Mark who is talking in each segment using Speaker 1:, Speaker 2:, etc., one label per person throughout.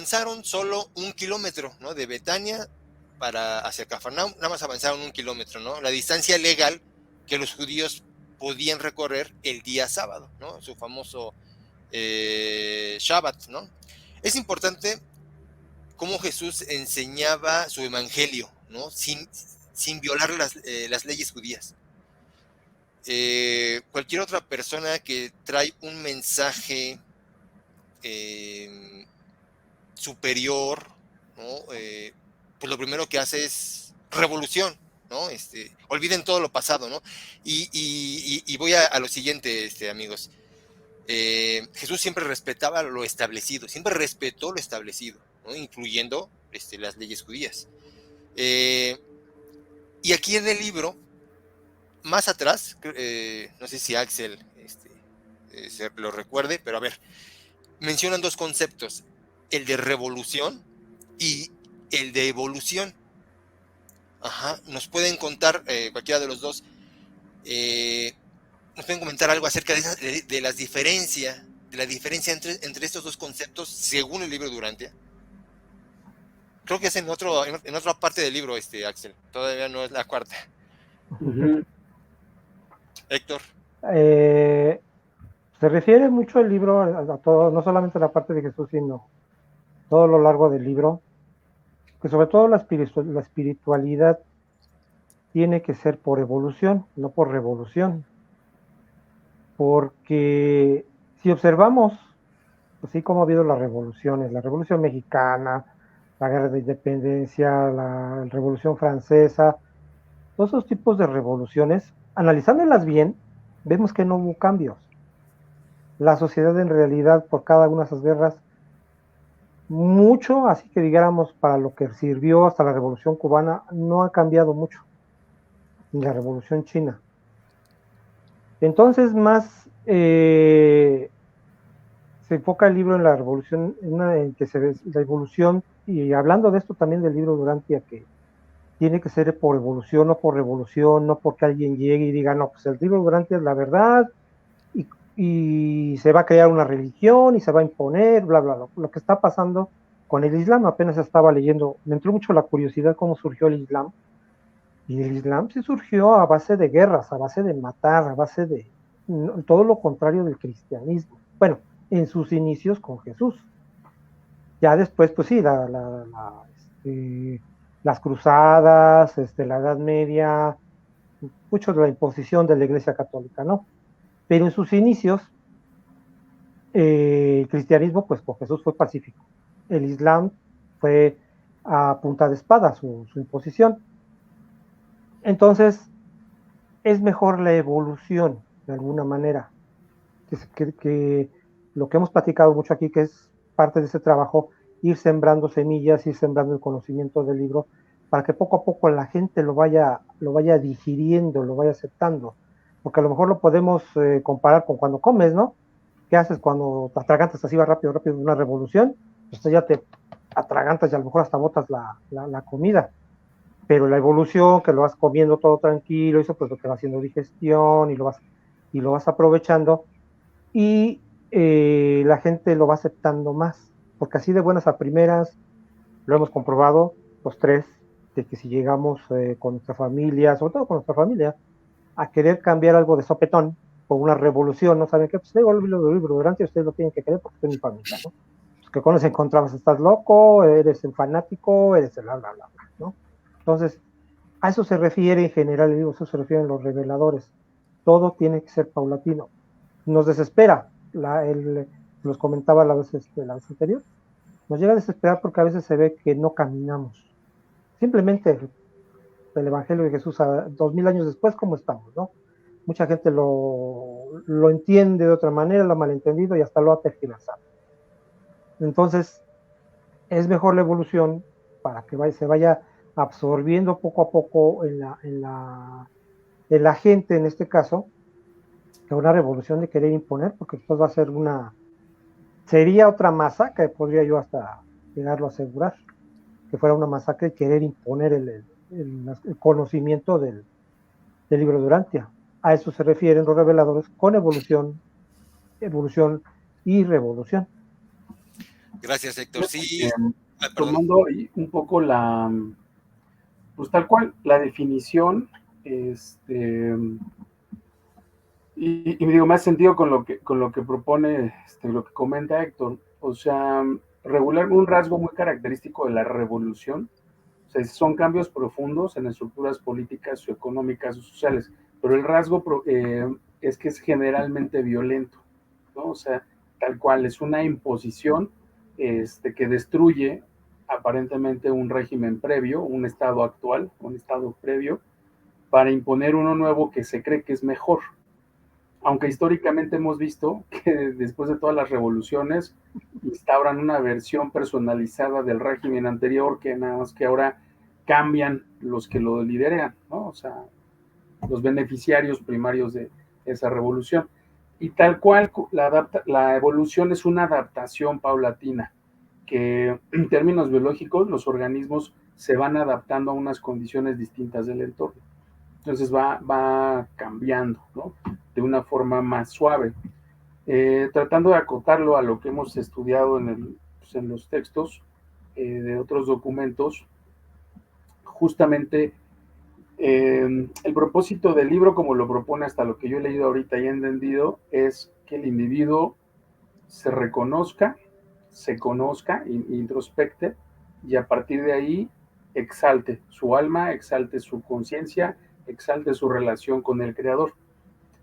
Speaker 1: avanzaron solo 1 kilómetro, ¿no? De Betania hacia Cafarnaum, nada más avanzaron 1 kilómetro, ¿no? La distancia legal que los judíos podían recorrer el día sábado, ¿no? Su famoso Shabbat, ¿no? Es importante cómo Jesús enseñaba su evangelio, ¿no? Sin violar las leyes judías. Cualquier otra persona que trae un mensaje superior, ¿no? Pues lo primero que hace es revolución, ¿no? Olviden todo lo pasado, ¿no? Y voy a lo siguiente, amigos. Jesús siempre respetaba lo establecido, siempre respetó lo establecido, ¿no? Incluyendo las leyes judías. Y aquí en el libro, más atrás, no sé si Axel se lo recuerde, pero a ver, mencionan dos conceptos, el de revolución y el de evolución. Ajá, nos pueden contar cualquiera de los dos, nos pueden comentar algo acerca de la diferencia entre estos dos conceptos según el libro Durantia. Creo que es en otra parte del libro, Axel. Todavía no es la cuarta.
Speaker 2: Uh-huh.
Speaker 1: Héctor.
Speaker 3: Se refiere mucho el libro a todo, no solamente la parte de Jesús, sino todo lo largo del libro, que sobre todo la espiritualidad tiene que ser por evolución, no por revolución. Porque si observamos, así como ha habido las revoluciones, la Revolución Mexicana, la Guerra de Independencia, la Revolución Francesa, todos esos tipos de revoluciones, analizándolas bien, vemos que no hubo cambios. La sociedad en realidad, por cada una de esas guerras, mucho, así que digáramos, para lo que sirvió hasta la Revolución Cubana, no ha cambiado mucho, ni la Revolución China. Entonces, más se enfoca el libro en la revolución, en que se ve la evolución, y hablando de esto también del libro Durantia, que tiene que ser por evolución, no por revolución, no porque alguien llegue y diga, no, pues el libro Durantia es la verdad, y se va a crear una religión, y se va a imponer, bla, bla, bla. Lo que está pasando con el Islam, apenas estaba leyendo, me entró mucho la curiosidad cómo surgió el Islam, y el Islam sí surgió a base de guerras, a base de matar, a base de todo lo contrario del cristianismo. Bueno, en sus inicios con Jesús. Ya después, pues sí, las cruzadas, la Edad Media, mucho de la imposición de la Iglesia Católica, ¿no? Pero en sus inicios, el cristianismo, pues con Jesús fue pacífico. El Islam fue a punta de espada su imposición. Entonces, es mejor la evolución, de alguna manera, que lo que hemos platicado mucho aquí, que es parte de ese trabajo, ir sembrando semillas, ir sembrando el conocimiento del libro, para que poco a poco la gente lo vaya digiriendo, lo vaya aceptando. Porque a lo mejor lo podemos comparar con cuando comes, ¿no? ¿Qué haces cuando te atragantas así va rápido de una revolución? Pues ya te atragantas y a lo mejor hasta botas la comida. Pero la evolución, que lo vas comiendo todo tranquilo, eso pues lo te va haciendo digestión y lo vas aprovechando, y la gente lo va aceptando más, porque así de buenas a primeras, lo hemos comprobado los tres, de que si llegamos con nuestra familia, sobre todo con nuestra familia, a querer cambiar algo de sopetón por una revolución, ¿no? ¿Saben qué? Pues digo el libro durante, ustedes lo tienen que querer porque es mi familia, ¿no? Pues que cuando se encontrabas estás loco, eres un fanático, eres el bla, bla, bla, bla, ¿no? Entonces, a eso se refiere en general, digo, eso se refieren los reveladores. Todo tiene que ser paulatino. Nos desespera, los comentaba la vez anterior, nos llega a desesperar porque a veces se ve que no caminamos. Simplemente el Evangelio de Jesús 2000 años después, ¿cómo estamos? ¿No? Mucha gente lo entiende de otra manera, lo ha malentendido y hasta lo ha tergiversado. Entonces, es mejor la evolución para que se vaya absorbiendo poco a poco en la gente, en este caso, que una revolución de querer imponer, porque después va a ser sería otra masacre, podría yo hasta llegarlo a asegurar, que fuera una masacre y querer imponer el conocimiento del libro Durantia. A eso se refieren los reveladores con evolución y revolución.
Speaker 1: Gracias, Héctor. Sí, perdón.
Speaker 2: Tomando ahí un poco pues tal cual, la definición, y digo, más sentido con lo que propone, lo que comenta Héctor. O sea, regular un rasgo muy característico de la revolución, o sea, son cambios profundos en estructuras políticas o económicas o sociales, pero el rasgo es que es generalmente violento, ¿no? O sea, tal cual, es una imposición que destruye aparentemente un régimen previo, un estado actual, un estado previo, para imponer uno nuevo que se cree que es mejor. Aunque históricamente hemos visto que después de todas las revoluciones instauran una versión personalizada del régimen anterior, que nada más que ahora cambian los que lo lideran, ¿no? O sea, los beneficiarios primarios de esa revolución. Y tal cual, la evolución es una adaptación paulatina, que en términos biológicos los organismos se van adaptando a unas condiciones distintas del entorno. Entonces va cambiando, ¿no? De una forma más suave. Tratando de acotarlo a lo que hemos estudiado pues en los textos de otros documentos, justamente el propósito del libro, como lo propone hasta lo que yo he leído ahorita y he entendido, es que el individuo se reconozca, se conozca, introspecte, y a partir de ahí exalte su alma, exalte su conciencia, exalte su relación con el Creador,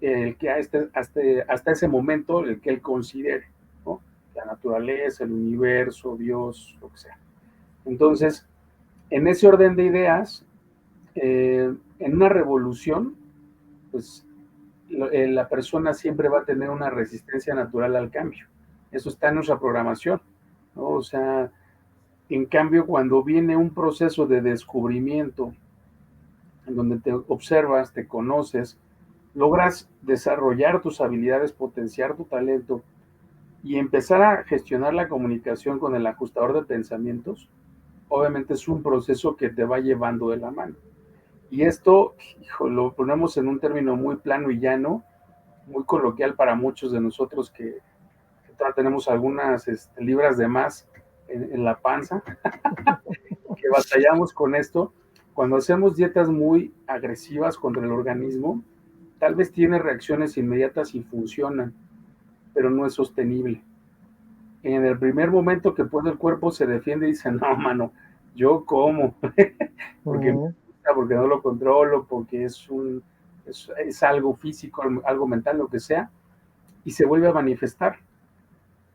Speaker 2: el que hasta ese momento, el que él considere, ¿no? La naturaleza, el universo, Dios, lo que sea. Entonces, en ese orden de ideas, en una revolución, pues la persona siempre va a tener una resistencia natural al cambio. Eso está en nuestra programación, ¿no? O sea, en cambio, cuando viene un proceso de descubrimiento, en donde te observas, te conoces, logras desarrollar tus habilidades, potenciar tu talento y empezar a gestionar la comunicación con el ajustador de pensamientos, obviamente es un proceso que te va llevando de la mano. Y esto, hijo, lo ponemos en un término muy plano y llano, muy coloquial para muchos de nosotros que tenemos algunas libras de más en la panza, que batallamos con esto. Cuando hacemos dietas muy agresivas contra el organismo, tal vez tiene reacciones inmediatas y funcionan, pero no es sostenible. En el primer momento que puede el cuerpo se defiende y dice, no, mano, yo como, porque, porque no lo controlo, porque es algo físico, algo mental, lo que sea, y se vuelve a manifestar.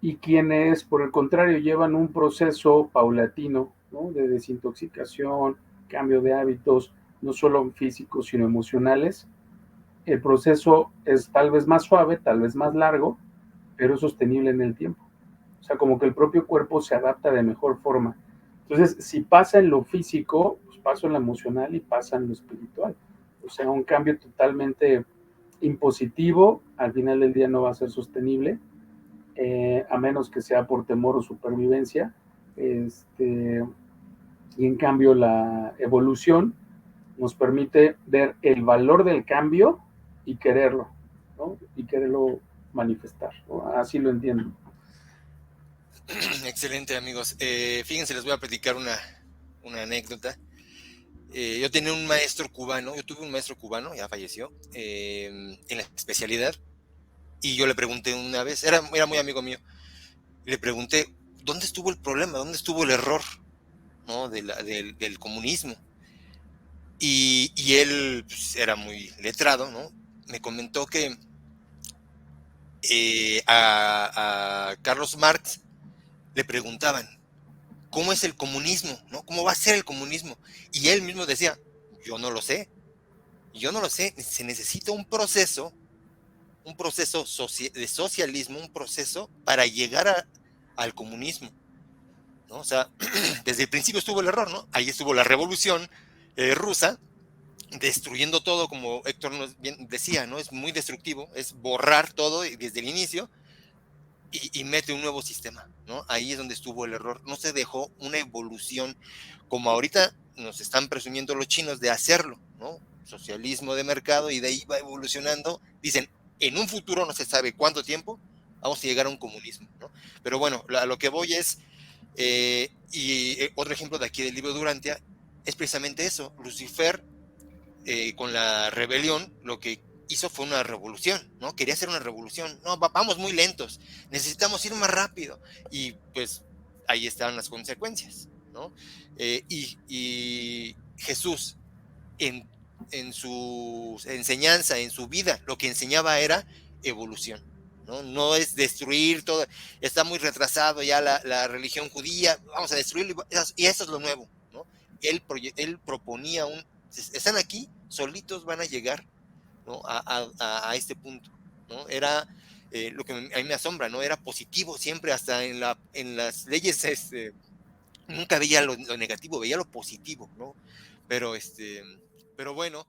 Speaker 2: Y quienes, por el contrario, llevan un proceso paulatino, ¿no? De desintoxicación, cambio de hábitos, no solo físicos, sino emocionales, el proceso es tal vez más suave, tal vez más largo, pero es sostenible en el tiempo. O sea, como que el propio cuerpo se adapta de mejor forma. Entonces, si pasa en lo físico, pues pasa en lo emocional y pasa en lo espiritual. O sea, un cambio totalmente impositivo, al final del día no va a ser sostenible, a menos que sea por temor o supervivencia. Y en cambio la evolución nos permite ver el valor del cambio y quererlo, ¿no? Y quererlo manifestar, ¿no? Así lo entiendo.
Speaker 1: Excelente, amigos. Fíjense, les voy a platicar una anécdota. Yo tenía un maestro cubano, yo tuve un maestro cubano, ya falleció, en la especialidad, y yo le pregunté una vez, era muy amigo mío, y le pregunté, ¿dónde estuvo el problema? ¿Dónde estuvo el error, ¿no? Del comunismo? Y él pues, era muy letrado, ¿no? Me comentó que a Carlos Marx le preguntaban, ¿cómo es el comunismo? ¿No? ¿Cómo va a ser el comunismo? Y él mismo decía, yo no lo sé, yo no lo sé, se necesita un proceso de socialismo, un proceso para llegar al comunismo, ¿no? O sea, desde el principio estuvo el error, ¿no? Ahí estuvo la revolución rusa, destruyendo todo, como Héctor nos bien decía, ¿no? Es muy destructivo, es borrar todo desde el inicio y mete un nuevo sistema, ¿no? Ahí es donde estuvo el error. No se dejó una evolución como ahorita nos están presumiendo los chinos de hacerlo, ¿no? Socialismo de mercado y de ahí va evolucionando. Dicen, en un futuro, no se sabe cuánto tiempo, vamos a llegar a un comunismo, ¿no? Pero bueno, a lo que voy es, Otro ejemplo de aquí del libro de Durantia es precisamente eso. Lucifer, con la rebelión, lo que hizo fue una revolución, ¿no? Quería hacer una revolución. No, vamos muy lentos, necesitamos ir más rápido. Y pues ahí están las consecuencias, ¿no? Y Jesús, en su enseñanza, en su vida, lo que enseñaba era evolución. No es destruir todo, está muy retrasado ya la religión judía, vamos a destruirlo, y eso es lo nuevo, ¿no? Él proponía están aquí, solitos van a llegar, ¿no? a este punto, ¿no? Era lo que a mí me asombra, ¿no? Era positivo siempre, hasta en las leyes, nunca veía lo negativo, veía lo positivo, ¿no? Pero, pero bueno,